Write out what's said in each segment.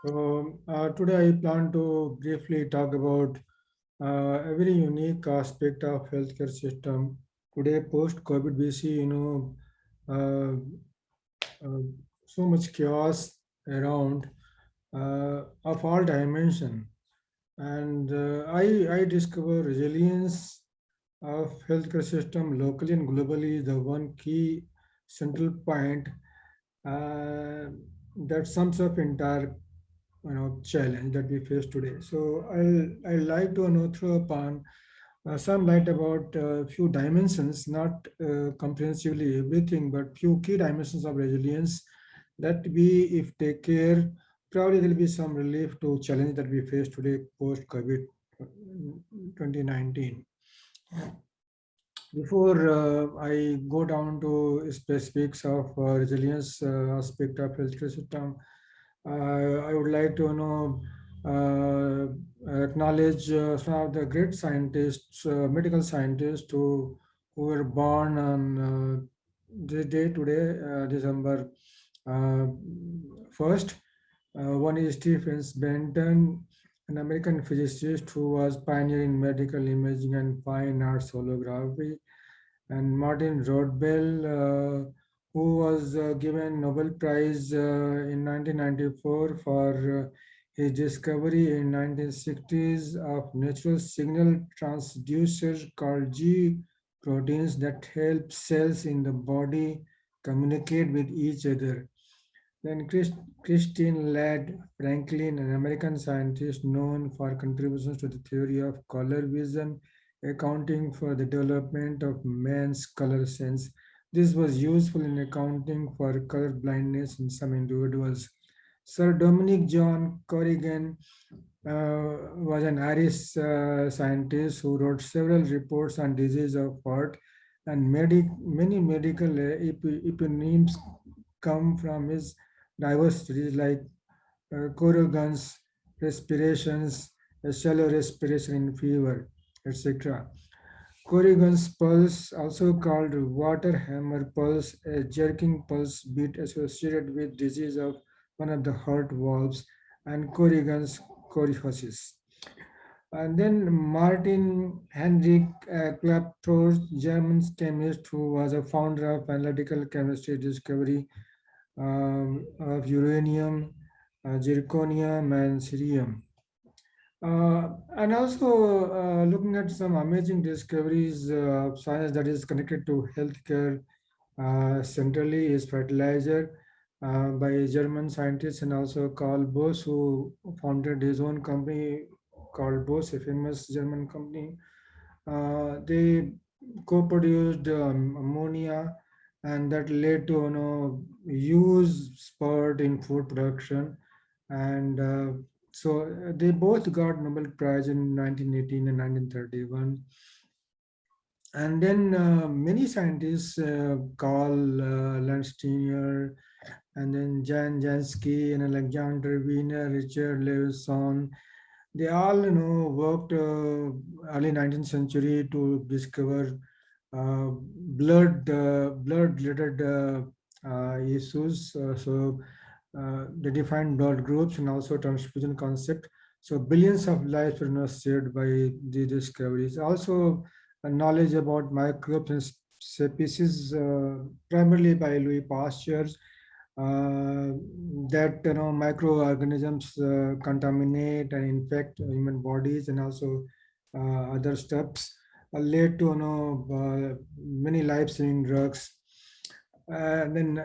Today I plan to briefly talk about a very unique aspect of healthcare system. Today, post-COVID, we see, uh, uh, so much chaos around of all dimension. And I discover resilience of healthcare system locally and globally is the one key central point uh, that sums up entire challenge that we face today. So I'll like to throw upon some light about a few dimensions, not comprehensively everything, but few key dimensions of resilience that we, if take care, probably there will be some relief to challenge that we face today post COVID 2019. Before I go down to specifics of resilience aspect of healthcare system, I would like to acknowledge some of the great scientists, medical scientists who were born on this day today, December 1st. One is Stephen Benton, an American physicist who was pioneer in medical imaging and fine arts holography, and Martin Rodbell, who was given Nobel Prize in 1994 for his discovery in 1960s of natural signal transducers called G proteins that help cells in the body communicate with each other. Then Christine Ladd Franklin, an American scientist known for contributions to the theory of color vision, accounting for the development of man's color sense. This was useful in accounting for color blindness in some individuals. Sir Dominic John Corrigan was an Irish scientist who wrote several reports on disease of heart, and many medical eponyms come from his diverse studies like Corrigan's respirations, shallow respiration in fever, etc. Corrigan's pulse, also called water hammer pulse, a jerking pulse beat associated with disease of one of the heart valves, and Corrigan's choreosis. And then Martin Heinrich Klaptor, German chemist who was a founder of analytical chemistry discovery of uranium, zirconium, and cerium. And also looking at some amazing discoveries of science that is connected to healthcare centrally is fertilizer by German scientists, and also Carl Boss, who founded his own company called Boss, a famous German company. They co-produced ammonia, and that led to huge spurt in food production. And they both got Nobel Prize in 1918 and 1931. And then many scientists, Carl Landsteiner, and then Jan Jansky and Alexander Wiener, Richard Lewison, they all worked early 19th century to discover blood related issues. They defined blood groups and also transfusion concept. So billions of lives were saved by the discoveries. Also, knowledge about microbes and species, primarily by Louis Pasteur, uh, that microorganisms contaminate and infect human bodies, and also other steps led to many life-saving drugs. And then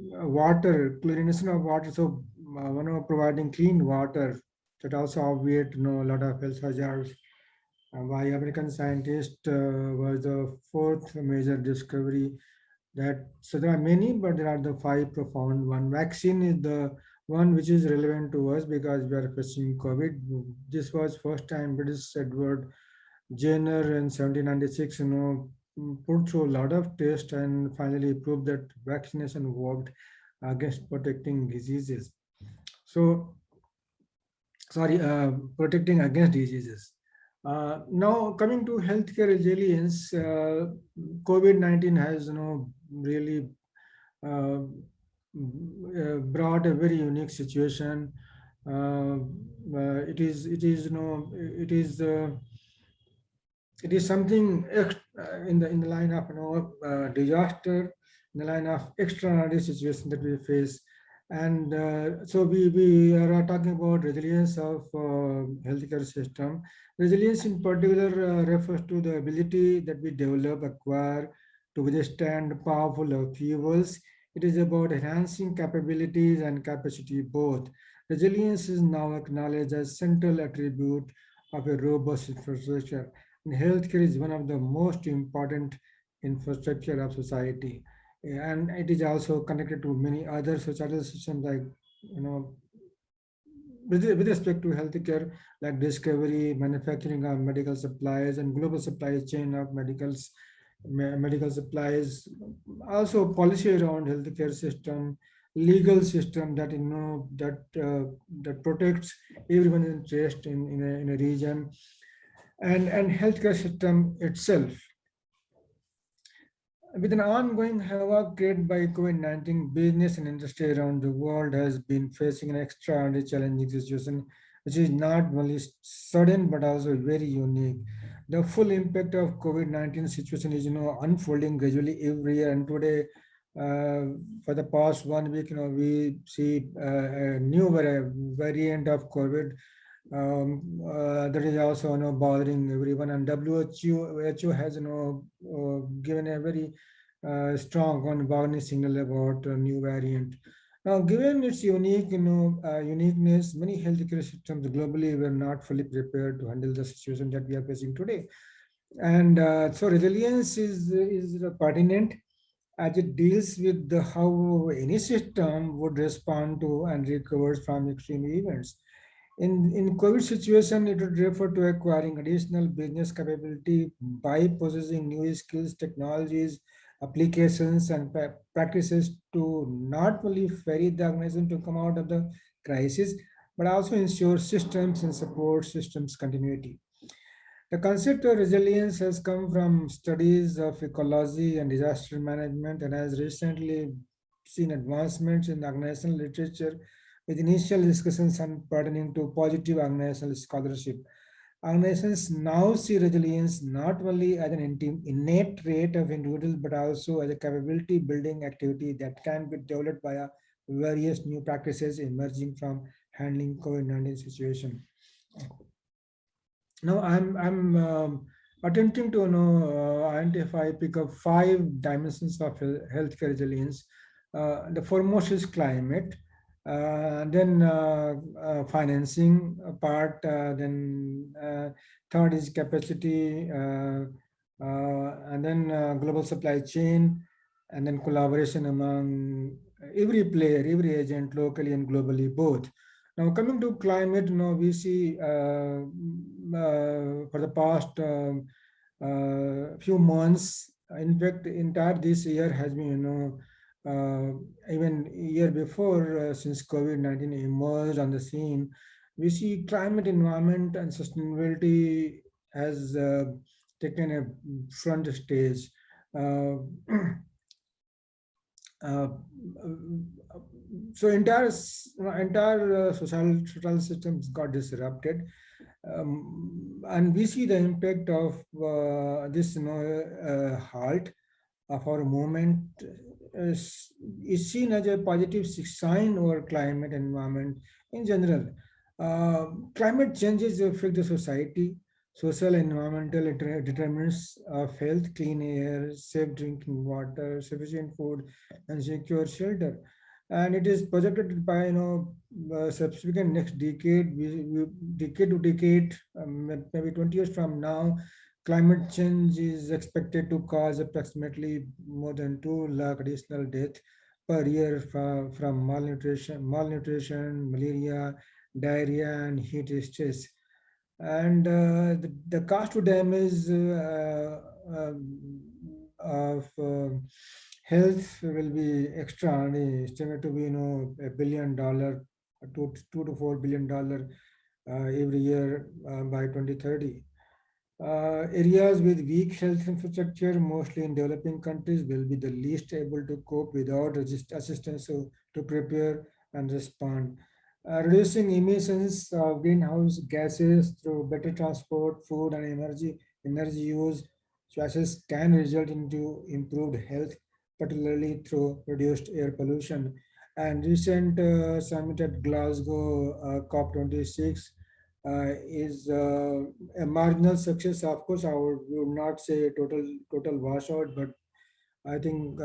water, chlorination of water. So providing clean water that also obviate a lot of health hazards. By American scientist was the fourth major discovery. That so there are many, but there are the five profound one. Vaccine is the one which is relevant to us because we are facing COVID. This was first time British Edward Jenner in 1796 put through a lot of tests and finally proved that vaccination worked against protecting diseases. So sorry, protecting against diseases. Now coming to healthcare resilience, COVID-19 has really uh, brought a very unique situation. It is it is something in the line of disaster, in the line of extraordinary situation that we face. And so we are talking about resilience of healthcare system. Resilience in particular refers to the ability that we develop, acquire to withstand powerful upheavals. It is about enhancing capabilities and capacity both. Resilience is now acknowledged as central attribute of a robust infrastructure, and healthcare is one of the most important infrastructure of society, and it is also connected to many other societal systems like with respect to healthcare, like discovery, manufacturing of medical supplies, and global supply chain of medical supplies. Also, policy around healthcare system, legal system that that protects everyone's interest in a region, and healthcare system itself. With an ongoing havoc created by COVID-19, business and industry around the world has been facing an extraordinarily challenging situation, which is not only sudden but also very unique. The full impact of COVID-19 situation is, unfolding gradually every year. And today, for the past 1 week, we see a new variant of COVID that is also bothering everyone, and WHO has given a very strong on warning signal about a new variant. Now, given its uniqueness, many healthcare systems globally were not fully prepared to handle the situation that we are facing today. And so resilience is pertinent as it deals with how any system would respond to and recover from extreme events. In COVID situation, it would refer to acquiring additional business capability by possessing new skills, technologies, applications, and practices to not only ferry the organization to come out of the crisis, but also ensure systems and support systems continuity. The concept of resilience has come from studies of ecology and disaster management and has recently seen advancements in organizational literature with initial discussions on pertaining to positive organizational scholarship. Organizations now see resilience not only as an innate trait of individuals but also as a capability building activity that can be developed via various new practices emerging from handling COVID-19 situation. Now I'm attempting to identify, pick up five dimensions of healthcare resilience. The foremost is climate, then financing part, then third is capacity, and then global supply chain, and then collaboration among every player, every agent, locally and globally, both. Now, coming to climate, we see for the past few months, in fact, entire this year has been, even year before, since COVID-19 emerged on the scene, we see climate, environment, and sustainability has taken a front stage. Uh, uh, so entire social systems got disrupted, and we see the impact of this halt of our movement is seen as a positive sign over climate and environment in general. Climate changes affect the society, social and environmental determinants of health, clean air, safe drinking water, sufficient food, and secure shelter. And it is projected by subsequent next decade, decade to decade, maybe 20 years from now, climate change is expected to cause approximately more than 2 lakh additional deaths per year from malnutrition, malaria, diarrhea, and heat stress. And the cost to damage of health will be extraordinary, estimated to be $1 billion, $2 to $4 billion every year by 2030. Areas with weak health infrastructure, mostly in developing countries, will be the least able to cope without assistance to prepare and respond. Reducing emissions of greenhouse gases through better transport, food, and energy use choices can result into improved health, particularly through reduced air pollution. And recent summit at Glasgow, COP26, is a marginal success. Of course, would not say total washout, but I think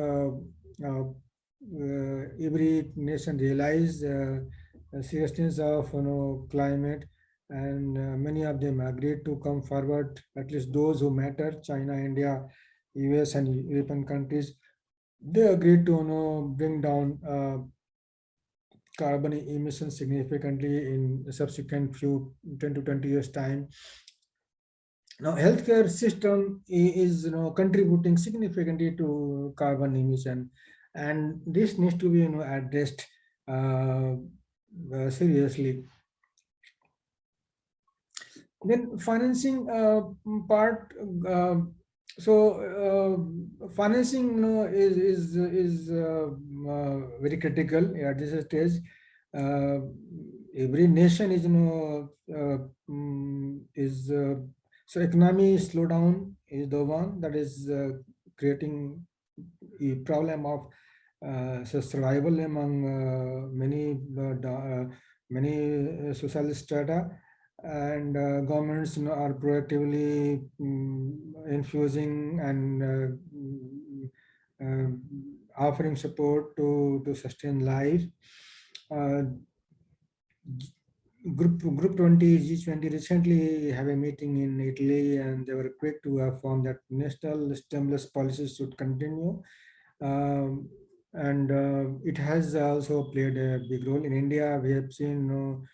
every nation realize the seriousness of climate, and many of them agreed to come forward. At least those who matter: China, India, US, and European countries. They agreed to bring down carbon emissions significantly in the subsequent few 10 to 20 years time. Now healthcare system is contributing significantly to carbon emission, and this needs to be addressed uh, seriously. Then financing part. uh, Financing is very critical at this stage. uh, every nation is is so economy slowdown is the one that is creating a problem of survival among many social strata, and governments are proactively infusing and uh, offering support to sustain life. Uh, Group 20 G20 recently have a meeting in Italy, and they were quick to affirm that national stimulus policies should continue. Um, and it has also played a big role in India. We have seen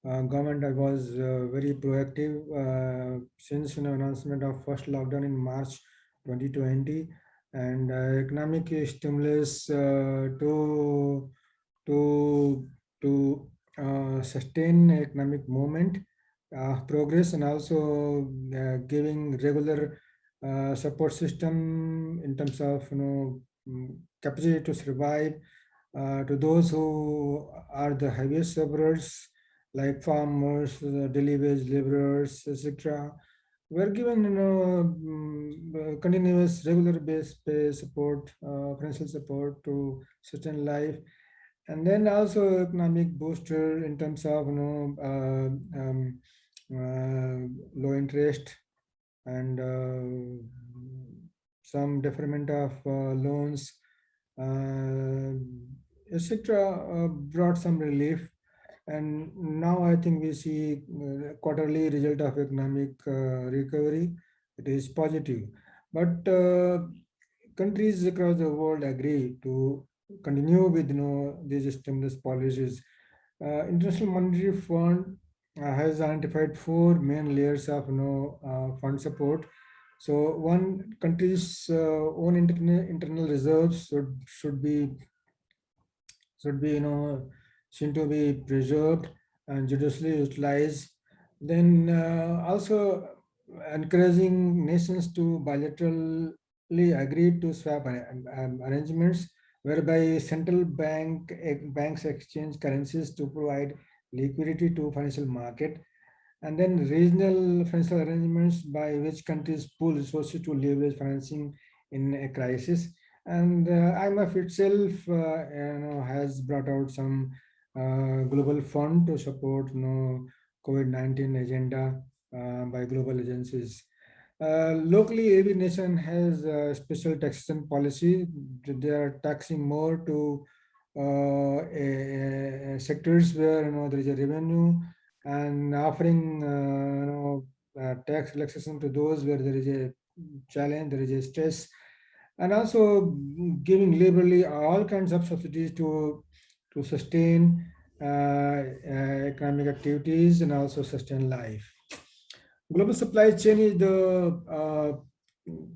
government that was very proactive since announcement of first lockdown in March 2020, and economic stimulus to to sustain economic movement progress, and also giving regular support system in terms of capacity to survive to those who are the heaviest sufferers, like farmers, daily wage laborers, etc. We're given continuous regular base pay support, financial support to sustain life, and then also economic booster in terms of low interest, and some deferment of loans, uh, etc. Brought some relief, and now I think we see quarterly result of economic recovery. It is positive, but countries across the world agree to continue with these stimulus policies. International Monetary Fund has identified four main layers of fund support. So one, country's own internal reserves should be seen to be preserved and judiciously utilized. Then also encouraging nations to bilaterally agree to swap arrangements whereby central banks exchange currencies to provide liquidity to financial market, and then regional financial arrangements by which countries pool resources to leverage financing in a crisis. And IMF itself, has brought out some global fund to support, COVID-19 agenda by global agencies. Locally, every nation has a special taxation policy. They are taxing more to sectors where there is a revenue, and offering tax relaxation to those where there is a challenge, there is a stress, and also giving liberally all kinds of subsidies to sustain economic activities and also sustain life. Global supply chain is the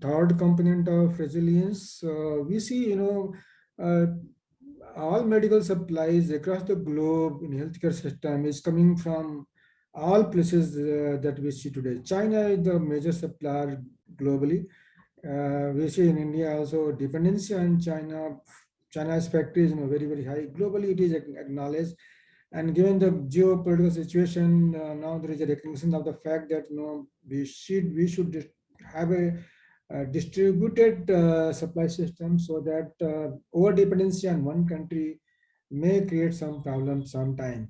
third component of resilience. We see, uh, all medical supplies across the globe in healthcare system is coming from all places that we see today. China is the major supplier globally. We see in India also dependency on China. China's factories, very very high. Globally, it is acknowledged, and given the geopolitical situation, now there is a recognition of the fact that we should have a distributed supply system, so that over dependency on one country may create some problems sometime.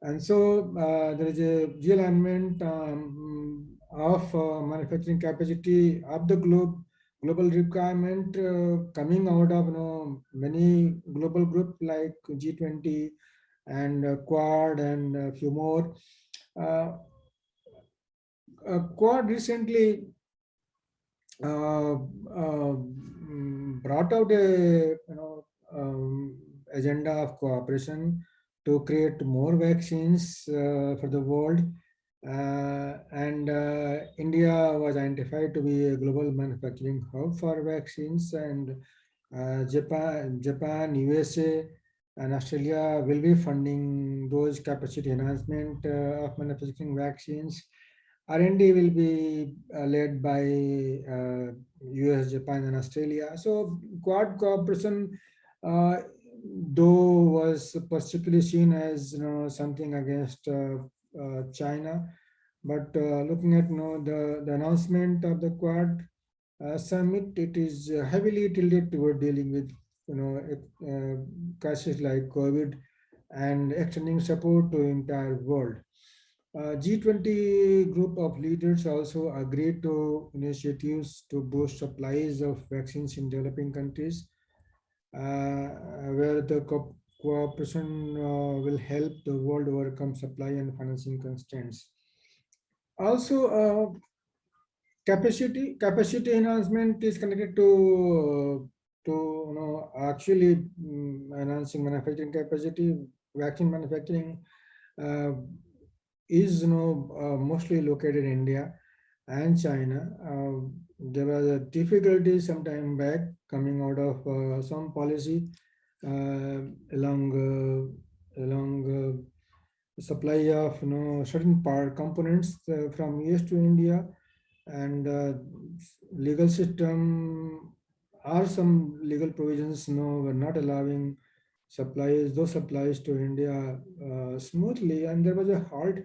And so there is a realignment of manufacturing capacity of the global requirement coming out of many global groups like G20 and Quad and a few more. Uh, Quad recently uh, brought out a agenda of cooperation to create more vaccines for the world. And India was identified to be a global manufacturing hub for vaccines, and Japan, USA, and Australia will be funding those capacity enhancement of manufacturing vaccines. R&D will be led by US, Japan, and Australia. So Quad cooperation, uh, though, was particularly seen as something against China, but looking at the announcement of the Quad summit, it is heavily tilted toward dealing with crises like COVID and extending support to entire world. G20 group of leaders also agreed to initiatives to boost supplies of vaccines in developing countries, where the cooperation will help the world overcome supply and financing constraints. Also, capacity enhancement is connected to actually enhancing manufacturing capacity. Vaccine manufacturing uh, is mostly located in India and China. There was a difficulty some time back coming out of some policy uh, along supply of certain part components from US to India, and legal system are some legal provisions were not allowing those supplies to India smoothly, and there was a halt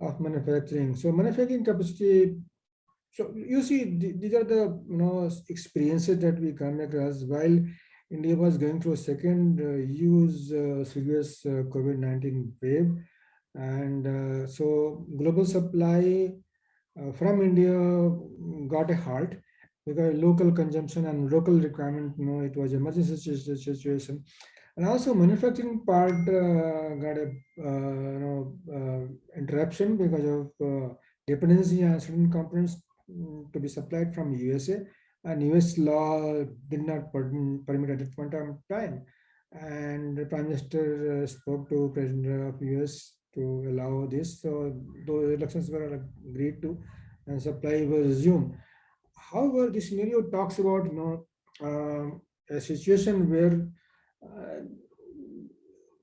of manufacturing. So manufacturing capacity. So you see, these are the experiences that we come across while India was going through a second huge serious COVID-19 wave, and so global supply from India got a halt because local consumption and local requirement. It was emergency situation, and also manufacturing part got a interruption because of dependency on certain components to be supplied from USA, and US law did not permit at that point of time. And the Prime Minister spoke to President of US to allow this. So those elections were agreed to, and supply was resumed. However, this scenario talks about a situation where uh,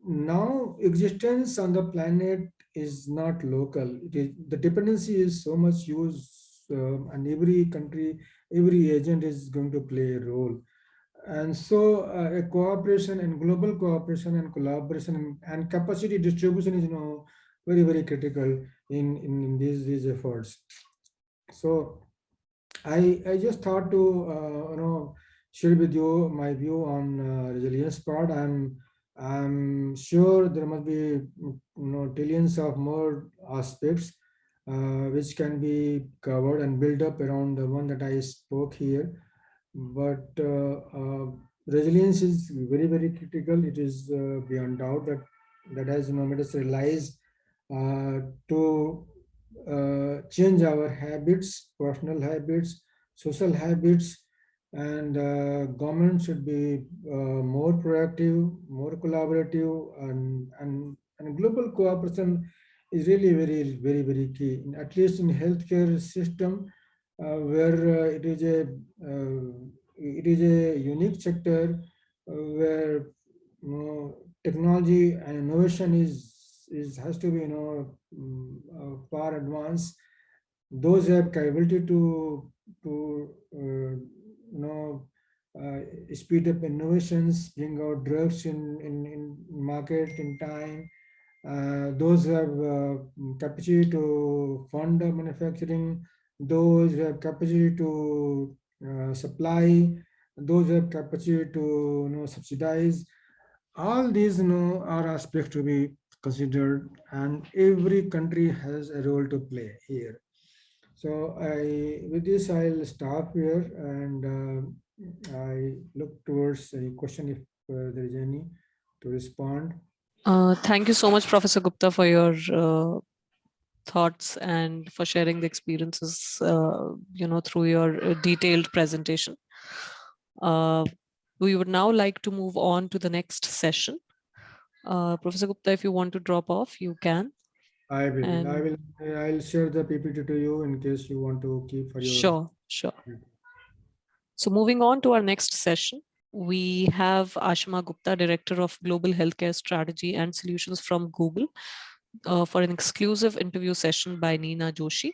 now existence on the planet is not local. The dependency is so much used, and every country, every agent is going to play a role. And so, a cooperation and global cooperation and collaboration and capacity distribution is very very critical in these efforts. So I just thought to share with you my view on resilience part. I'm sure there must be trillions of more aspects which can be covered and built up around the one that I spoke here. But resilience is very very critical. It is beyond doubt that has made us realize to change our habits, personal habits, social habits, and government should be more proactive, more collaborative, and global cooperation is really very very very key. At least in healthcare system, where it is a unique sector where technology and innovation is has to be, far advanced. Those who have capability to uh, speed up innovations, bring out drugs in market in time. Those who have capacity to fund the manufacturing, those who have capacity to supply, those who have capacity to subsidize. All these are aspects to be considered, and every country has a role to play here. So with this, I'll stop here, and I look towards a question if there is any to respond. Thank you so much, Professor Gupta, for your thoughts and for sharing the experiences, through your detailed presentation. We would now like to move on to the next session. Professor Gupta, if you want to drop off, you can. I will. And I'll share the PPT to you in case you want to keep for your. sure. So moving on to our next session, we have Ashima Gupta, Director of Global Healthcare Strategy and Solutions from Google, for an exclusive interview session by Neena Joshi.